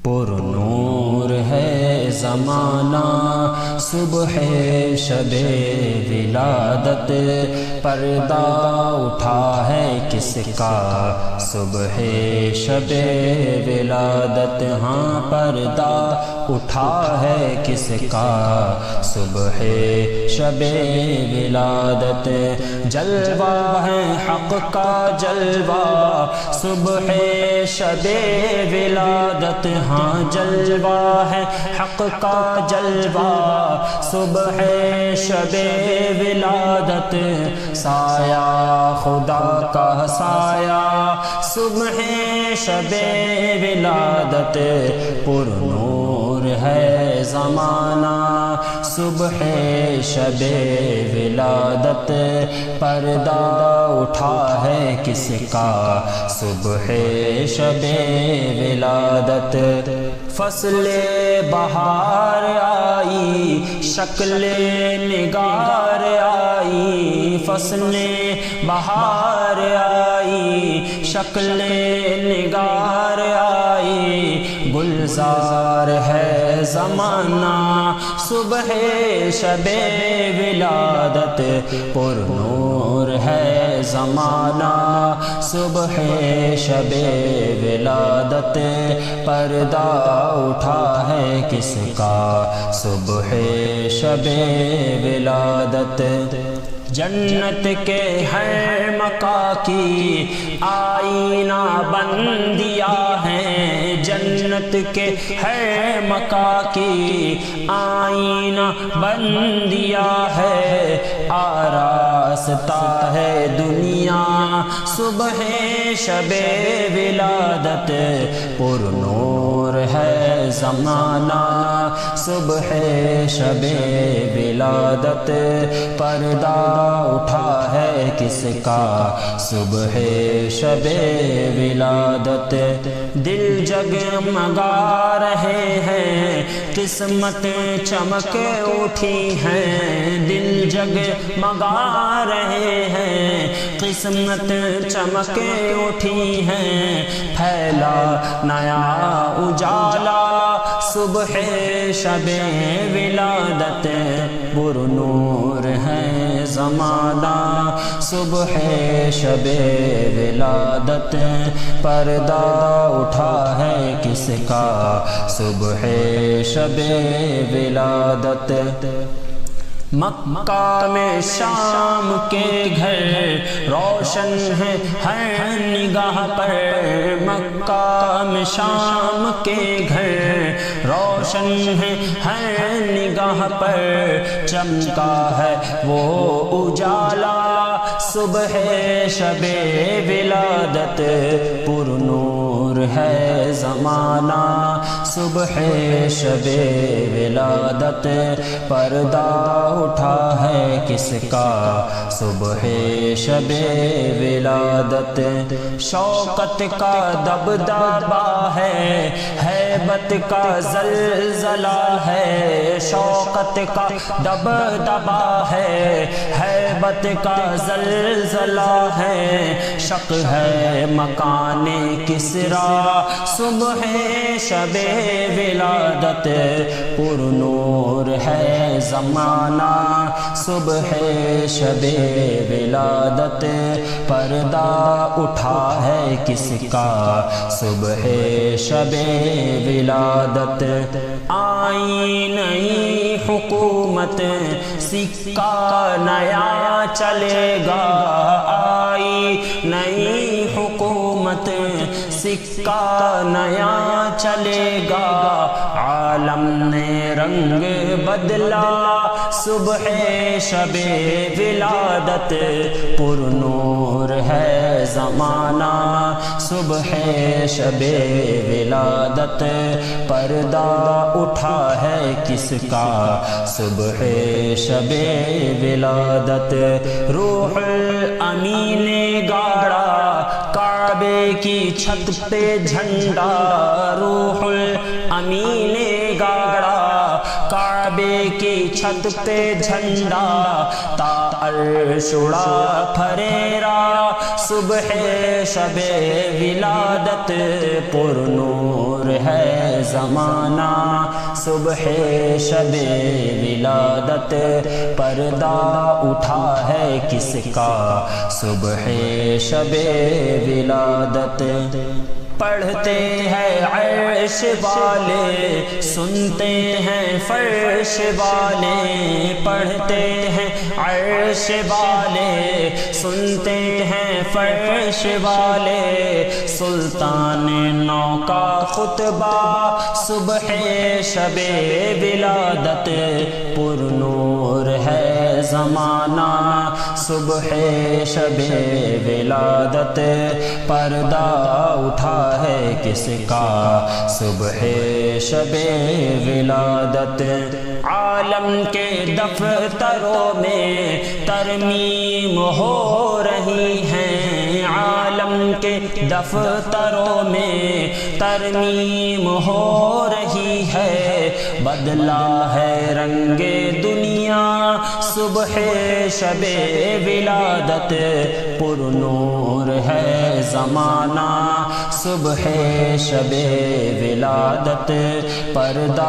پر نور ہے زمانہ صبح شب ولادت، پردہ اٹھا ہے کس کا صبح شب ولادت، ہاں پردہ اٹھا ہے کس کا صبح شب ولادت، جلوہ ہے حق کا جلوہ صبح شب ولادت، ہاں جلوہ ہے حق کا جلوہ صبح شب ولادت، سایہ خدا کا سایہ صبح شب ولادت، پر نور ہے زمانہ صبح شب ولادت، پردہ اٹھا ہے کس کا صبح شب ولادت، فصل بہار آئی شکل نگار آئی، فصل بہار آئی شکل نگار آئی، گلزار ہے زمانہ صبح شب ولادت، پر نور ہے زمانہ صبح شب ولادت، پردہ اٹھا ہے کس کا صبح شب ولادت، جنت کے ہر مکاں کی آئینہ بن دیا ہے، جنت کے ہر مکاں کی آئینہ بن دیا ہے، آراستہ ہے دنیا صبح شب ولادت، پر نور ہے زمانہ صبح شب ولادت، پردہ اٹھا ہے کس کا صبح شب ولادت، دل جگمگا رہے ہیں قسمت چمک اٹھی ہیں، دل جگمگا رہے ہیں قسمت چمک اٹھی ہیں، پھیلا نیا اجالا صبح شب ولادت، پر نور ہے زمانہ صبح شب ولادت، پردہ اٹھا ہے کس کا صبح شب ولادت، مکہ میں شام کے گھر روشن ہے ہر نگاہ پر، مکہ میں شام کے گھر روشن ہے ہر نگاہ پر، چمکا ہے وہ اجالا صبح شب ولادت، پر نور ہے زمانہ صبح شب ولادت، پردہ اٹھا ہے کس کا صبح شب ولادت، شوکت کا دبدبہ ہے ہیبت کا زلزلہ ہے، شوکت کا دبدبہ ہے ہیبت کا زلزلہ ہے، شق ہے مکان کسریٰ صبح شب ولادت، پر نور ہے زمانہ صبح شب ولادت، پردہ اٹھا ہے کس کا صبح شب ولادت، آئی نئی حکومت سکہ نیا چلے گا، آئی نئی حکومت سکہ نیا چلے گا، عالم نے رنگ بدلا صبح شب ولادت، پر نور ہے زمانہ صبح شب ولادت، پردہ اٹھا ہے کس کا صبح شب ولادت، روح الامین نے گاڑا کعبے کی چھت پہ جھنڈا، روح الامین نے گاڑا کعبے کی چھت پہ جھنڈا تا عرش اڑا پھریرا صبح شب ولادت پر نور ہے زمانہ صبح شب ولادت پردہ اٹھا ہے کس کا صبح شب ولادت پڑھتے ہیں عرش والے سنتے ہیں فرش والے پڑھتے ہیں عرش والے سنتے ہیں فرش والے سلطان نو کا خطبہ صبح شب ولادت پر نور ہے زمانہ صبح شب ولادت پردہ اٹھا ہے کس کا صبح شب ولادت عالم کے دفتروں میں ترمیم ہو رہی ہے عالم کے دفتروں میں ترمیم ہو رہی ہے بدلا ہے رنگ دنیا صبح شب ولادت پر نور ہے زمانہ صبح شب ولادت پردہ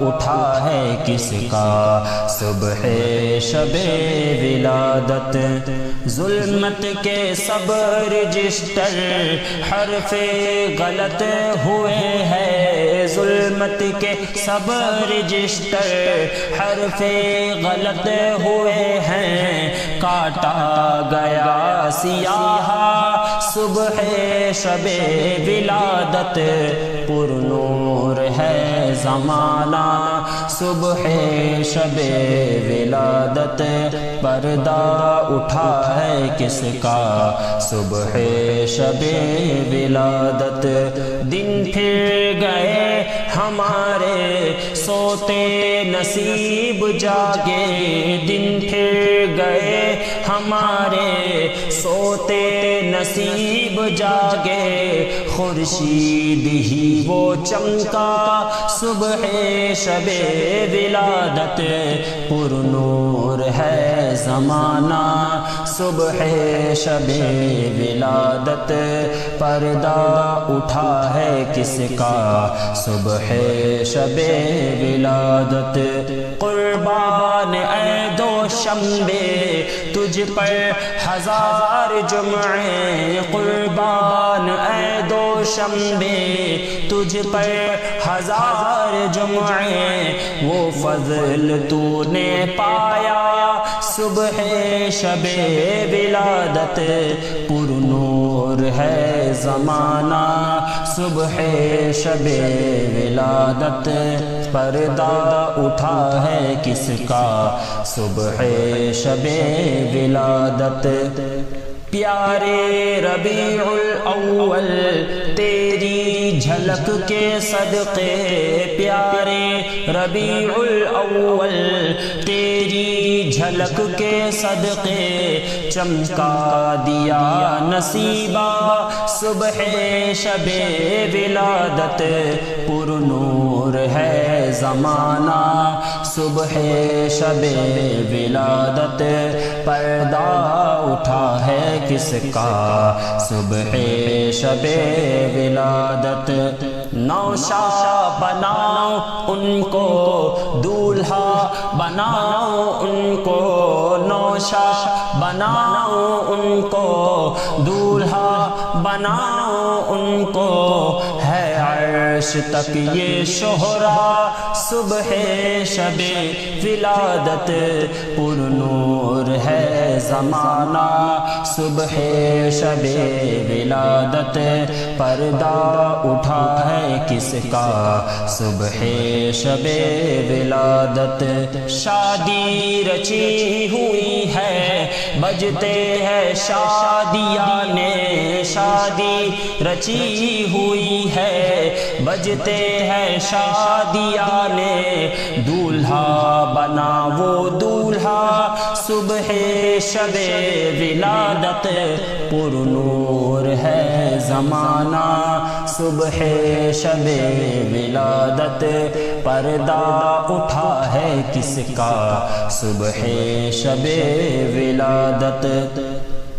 اٹھا ہے کس کا صبح شب ولادت ظلمت کے سب رجسٹر حرف غلط ہوئے ہیں ظلمت کے سب رجسٹر حرف غلط ہوئے ہیں کاٹا گیا سیاہ صبح شب ولادت پر نور ہے زمانہ صبح شب ولادت پردہ اٹھا ہے کس کا صبح شب ولادت دن پھر گئے ہمارے سوتے نصیب جاگے دن پھر گئے ہمارے سوتے نصیب جاگے خورشید ہی وہ چمکا صبح شب ولادت پر نور ہے زمانہ صبح شب ولادت پردہ اٹھا ہے کس کا صبح شب ولادت قربان اے دو شنبے تجھ پر ہزار جمعے قربان اے دو شنبے تجھ پر ہزار جمعے وہ فضل تو نے پایا صبح شب ولادت پر نور ہے زمانہ صبح شب ولادت پردہ اٹھا ہے کس کا صبح شب ولادت پیارے ربیع الاول تیری جھلک کے صدقے پیارے ربیع الاول تیری جھلک کے صدقے چمکا دیا نصیبہ صبح شب ولادت پر نور ہے زمانہ صبح شب ولادت پردہ اٹھا ہے کس کا صبح شب ولادت نوشا بناؤ ان کو دولہا بناؤ ان کو نوشا بناؤ ان کو دولہا بناؤ ان کو ہے عرش تک یہ شہرا صبح شب ولادت پر نور ہے زمانہ صبح شب ولادت پردہ اٹھا ہے کس کا صبح شب ولادت شادی رچی ہوئی ہے بجتے ہیں شادیانے شادی رچی ہوئی ہے بجتے ہیں شادیانے دولہا بنا وہ دولہا صبح شب ولادت پر نور ہے زمانہ صبح شب شب ولادت پردہ اٹھا ہے کس کا صبح شب ولادت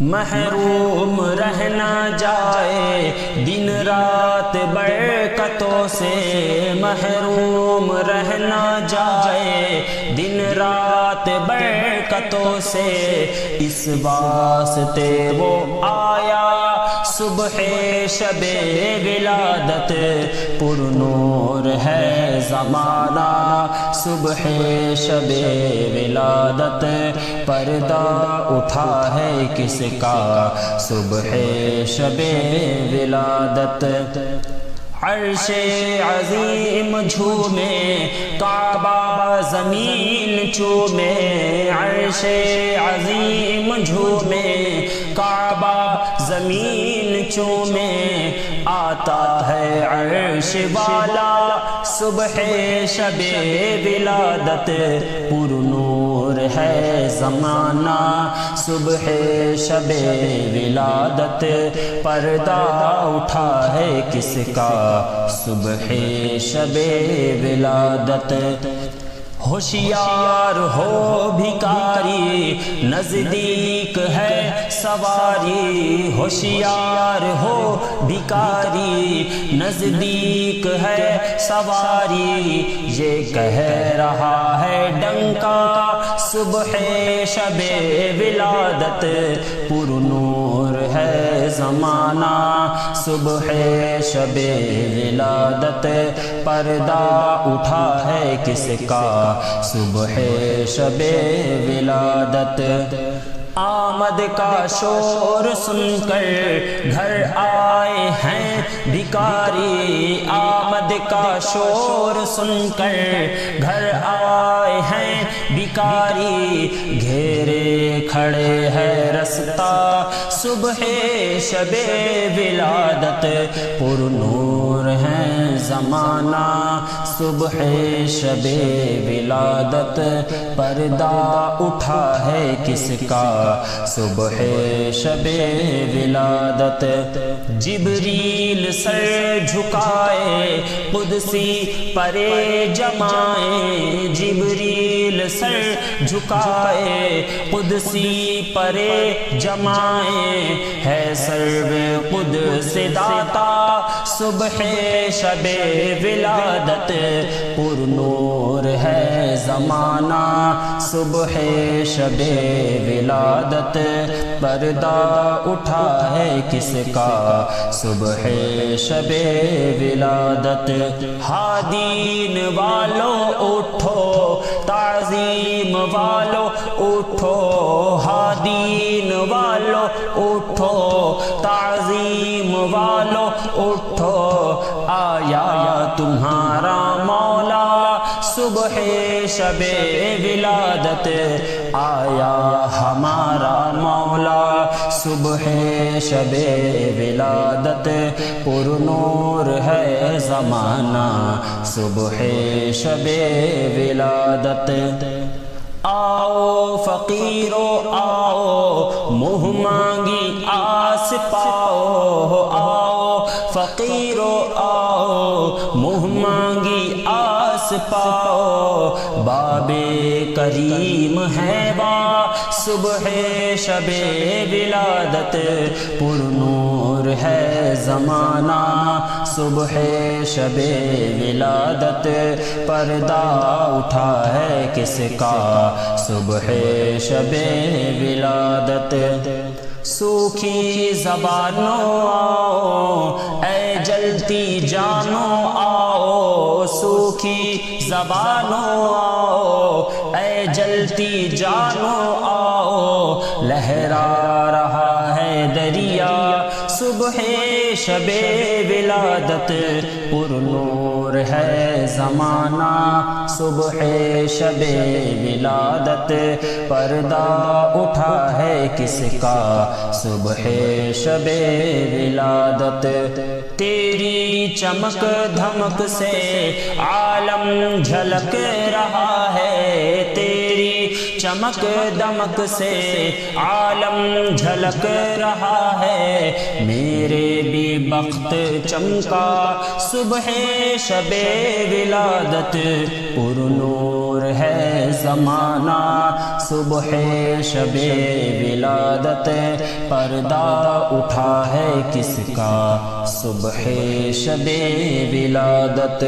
محروم رہنا جائے دن رات برکتوں سے محروم رہنا جائے دن رات برکتوں سے اس واسطے وہ آیا صبح شب ولادت پر نور ہے زمانہ صبح شب ولادت پردہ اٹھا ہے کس کا صبح شب ولادت عرش عظیم جھومے کعبہ زمین چومے عرش عظیم جھومے کعبہ زمین چومے آتا ہے عرش والا صبح شب ولادت پر نور ہے زمانہ صبح شب ولادت پردہ اٹھا ہے کس کا صبح شب ولادت ہوشیار ہو بھکاری نزدیک ہے سواری ہوشیار ہو بھکاری نزدیک ہے سواری یہ کہہ رہا ہے ڈنکا صبح شب ولادت پر نور ہے زمانہ صبح شب ولادت پردہ اٹھا ہے کس کا صبح شب ولادت آمد کا شور سن کر گھر آئے ہیں بھکاری آمد کا شور سن کر گھر آئے ہیں بھکاری گھیرے کھڑے ہے رستہ صبح شب ولادت پر نور ہے زمانہ صبح شب ولادت پردہ اٹھا ہے کس کا صبح شب ولادت جبریل سر جھکائے قدسی پرے جمائے جبریل سر جھکائے قدسی پرے جمائے ہے سرو قدس داتا صبح شب ولادت پر نور ہے زمانہ صبح شب ولادت پردہ اٹھا ہے کس کا صبح شب ولادت ہادین والو اٹھو تعظیم والو اٹھو ہادین والو اٹھو تعظیم والو اٹھو آیا تمہارا مولا صبح شب ولادت آیا ہمارا مولا صبح شب ولادت پر نور ہے زمانہ صبح شب ولادت آؤ فقیرو آؤ منہ مانگی آس پاؤ آؤ فقیرو آؤ منہ مانگی آس پاؤ باب کریم ہے با صبح شب ولادت پر نور ہے زمانہ صبح شب ولادت پردہ اٹھا ہے کس کا صبح شب ولادت سوکھی زبانوں آؤ اے جلتی جانوں آؤ سوکھی زبانوں آؤ اے جلتی جانوں آؤ لہرا رہا ہے دریا صبح شب ولادت پر نور ہے زمانہ صبح شب ولادت پردہ اٹھا ہے کس کا صبح شب ولادت تیری چمک دھمک سے عالم جھلک رہا ہے تیری چمک دمک سے عالم جھلک رہا ہے، میرے بھی بخت چمکا صبح شب ولادت، پر نور ہے زمانہ صبح شب ولادت، پردہ اٹھا ہے کس کا صبح شب ولادت۔